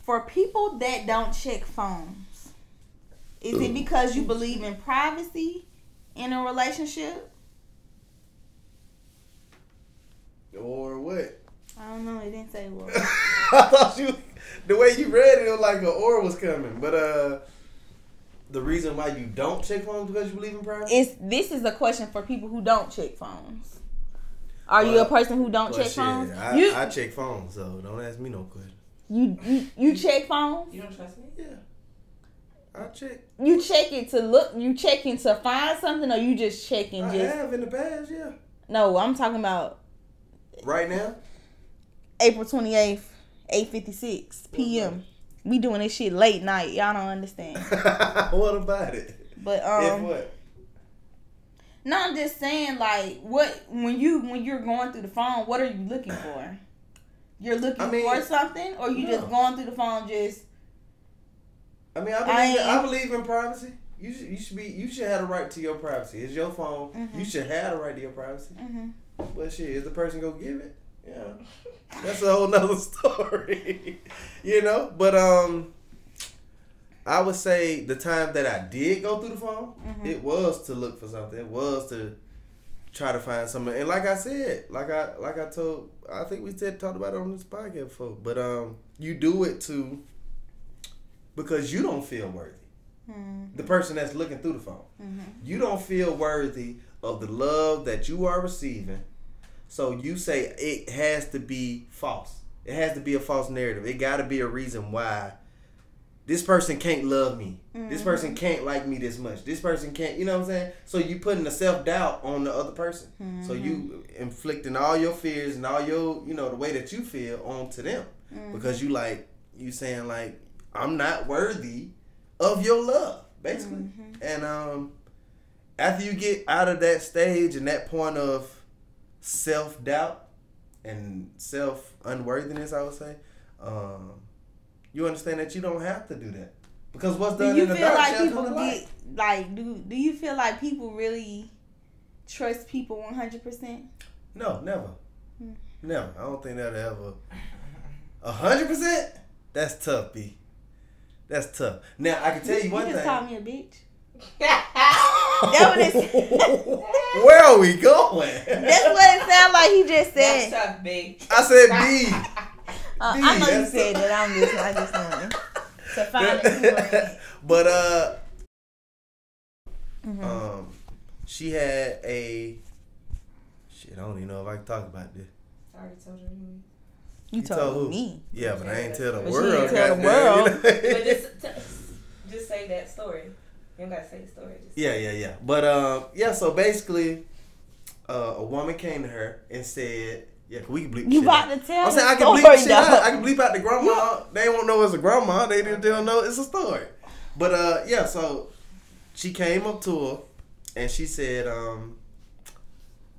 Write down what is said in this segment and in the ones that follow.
For people that don't check phones, is it because you believe in privacy in a relationship? Or what? I don't know. It didn't say what. I thought the way you read it was like an or was coming. But the reason why you don't check phones because you believe in privacy? This is a question for people who don't check phones. Are you a person who don't check phones? I check phones, so don't ask me no questions. You check phones? You don't trust me? Yeah. I check. You check it to look, you checking to find something, or you just checking? I have in the past, yeah. No, I'm talking about right now. April 28th, 8:56 p.m. We doing this shit late night. Y'all don't understand. What about it? But if what? No, I'm just saying, like, what when you're going through the phone, what are you looking for? You're looking for something, or you just going through the phone just? I believe in privacy. You should have the right to your privacy. It's your phone. Mm-hmm. You should have the right to your privacy. Mm-hmm. But shit, is the person gonna give it? Yeah, that's a whole nother story. You know, but I would say the time that I did go through the phone, it was to look for something. It was to try to find something. And like I said, I think we talked about it on this podcast before. But you do it because you don't feel worthy. The person that's looking through the phone, you don't feel worthy of the love that you are receiving. So you say it has to be false. It has to be a false narrative. It got to be a reason why this person can't love me. This person can't like me this much. This person can't, you know what I'm saying? So you putting the self-doubt on the other person. So you inflicting all your fears and all your, the way that you feel onto them. Because you saying like, I'm not worthy of your love, basically. And after you get out of that stage and that point of self-doubt and self-unworthiness, I would say, you understand that you don't have to do that. Because what's done in the dark shall come to light. Do you feel like people really trust people 100%? No, never. Never. I don't think that'll ever. 100%? That's tough, B. That's tough. Now, I can tell you one thing. You just called me a bitch. Where are we going? That's what it sounded like he just said. That's tough, B. I said B. I know you said that. I just wanted to find it. But she had a shit. I don't even know if I can talk about this. I already told you. You told me. Yeah, but I ain't tell the but world. She ain't tell the world. But just say that story. You don't gotta say the story. Yeah. But so basically, a woman came to her and said, "Yeah, we can bleep." You about to tell? I'm saying I can bleep shit out. I can bleep out the grandma. Yeah. They won't know it's a grandma. They don't know it's a story. But so she came up to her and she said,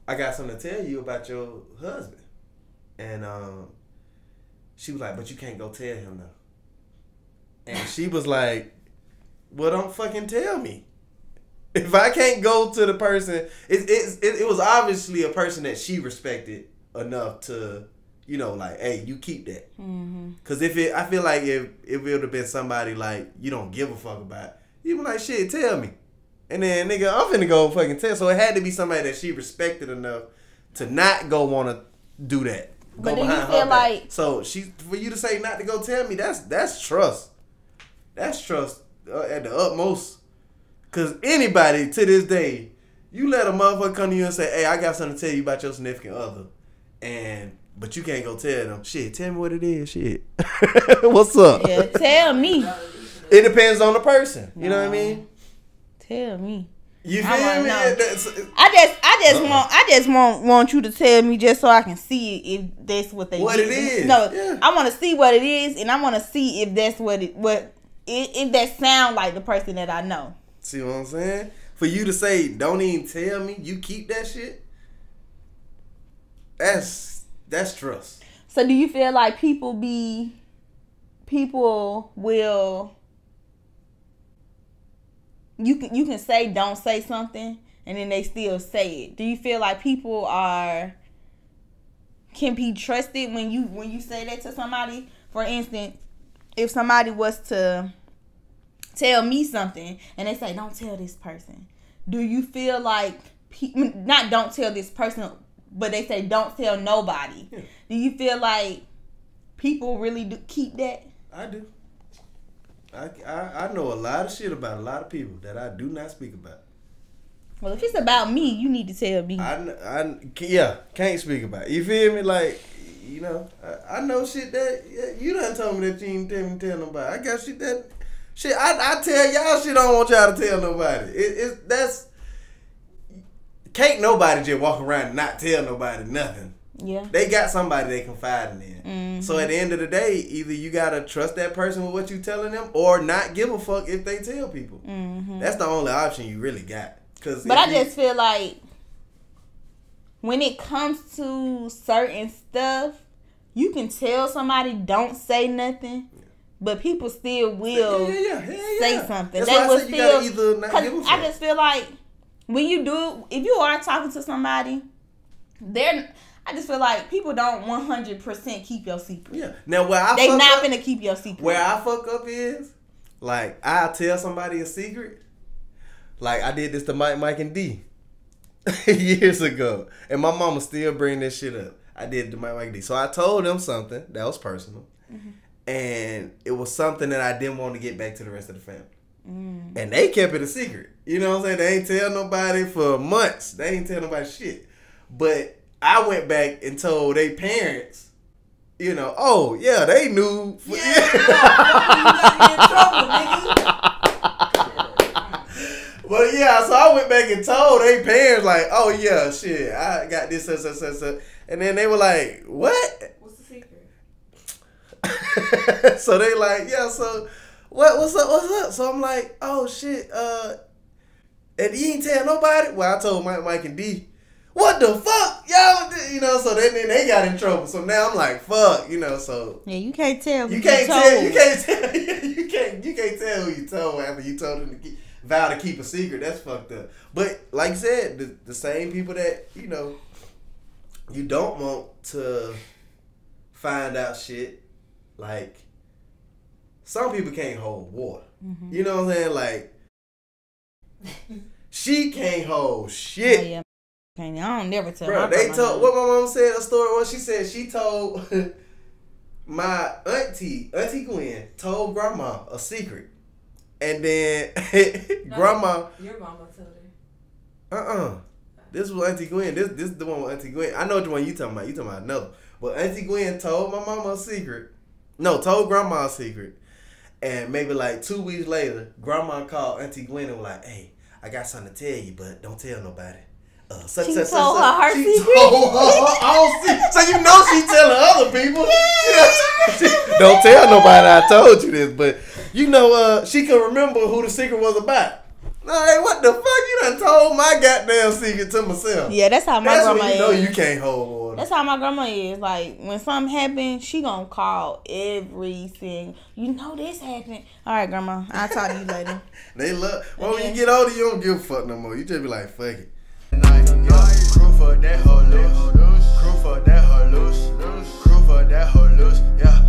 "I got something to tell you about your husband." And she was like, "But you can't go tell him now." And she was like, "Well, don't fucking tell me. If I can't go to the person, it was obviously a person that she respected enough to, like, hey, you keep that. Because I feel like if it would have been somebody like you don't give a fuck about, you be like, shit, tell me. And then nigga, I'm finna go fucking tell. So it had to be somebody that she respected enough to not go want to do that. But do you feel like so for you to say not to go tell me, that's trust. That's trust at the utmost. Cause anybody to this day, you let a motherfucker come to you and say, "Hey, I got something to tell you about your significant other," but you can't go tell them. Shit, tell me what it is. Shit, what's up? Yeah, tell me. It depends on the person. You know what I mean? Tell me. You feel me? I just want you to tell me just so I can see if that's what they. What it is? No, yeah. I want to see what it is, and I want to see if that's if that sound like the person that I know. See what I'm saying? For you to say, "Don't even tell me," you keep that shit. That's trust. So do you feel like people will? You can say don't say something and then they still say it. Do you feel like people can be trusted when you say that to somebody? For instance, if somebody was to tell me something and they say, don't tell this person, do you feel like, not don't tell this person, but they say don't tell nobody. Yeah. Do you feel like people really do keep that? I do. I know a lot of shit about a lot of people that I do not speak about. Well, if it's about me, you need to tell me. Can't speak about it. You feel me? Like, you know, I know shit that you done told me that you ain't tell nobody. I got shit that I tell y'all shit I don't want y'all to tell nobody. Can't nobody just walk around and not tell nobody nothing. Yeah. They got somebody they confiding in. Mm-hmm. So at the end of the day, either you gotta trust that person with what you telling them, or not give a fuck if they tell people. Mm-hmm. That's the only option you really got. But I just feel like when it comes to certain stuff, you can tell somebody don't say nothing, but people still will say something. That's they why will I said you gotta either not give a fuck. I just feel like when you do, if you are talking to somebody, I just feel like people don't 100% keep your secret. Yeah. Now they not finna keep your secret. Where I fuck up is, like, I tell somebody a secret. Like, I did this to Mike and D years ago. And my mama still bring this shit up. I did it to Mike and D. So I told them something that was personal. Mm-hmm. And it was something that I didn't want to get back to the rest of the family. Mm. And they kept it a secret. You know what I'm saying? They ain't tell nobody for months. They ain't tell nobody shit. But I went back and told their parents, you know, oh, yeah, they knew. You got in trouble, nigga. But yeah, so I went back and told their parents, like, oh yeah, shit, I got this, and then they were like, what? What's the secret? So they like, yeah, so what's up? So I'm like, oh shit, and you ain't tell nobody? Well, I told Mike and D, what the fuck, y'all, you know, so then they got in trouble. So now I'm like, fuck, you know, so. Yeah, you can't tell. You can't tell who you told after you told them to vow to keep a secret. That's fucked up. But like I said, the same people that, you know, you don't want to find out shit, like, some people can't hold water. Mm-hmm. You know what I'm saying? Like, she can't hold shit. Oh, yeah. I don't never tell. Bro, they told, what my mom said, a story, what she said, she told my auntie Gwen told grandma a secret. And then grandma. Your mama told her. This was Auntie Gwen. This is the one with Auntie Gwen. I know which one you talking about. You talking about another. But Auntie Gwen told my mama a secret. No, told grandma a secret. And maybe like 2 weeks later, grandma called Auntie Gwen and was like, hey, I got something to tell you, but don't tell nobody. She told her secret. So you know she telling other people. Don't tell nobody I told you this, but you know she can remember who the secret was about. No, hey, what the fuck? You done told my goddamn secret to myself. Yeah, that's how my grandma is. You know you can't hold water. That's how my grandma is. Like, when something happens, she gonna call everything. You know this happened. All right, grandma, I'll talk to you later. They love. Well, when you get older, you don't give a fuck no more. You just be like, fuck it. Crew for that hoe loose. Crew for that hoe loose. Crew for that hoe loose. Yeah.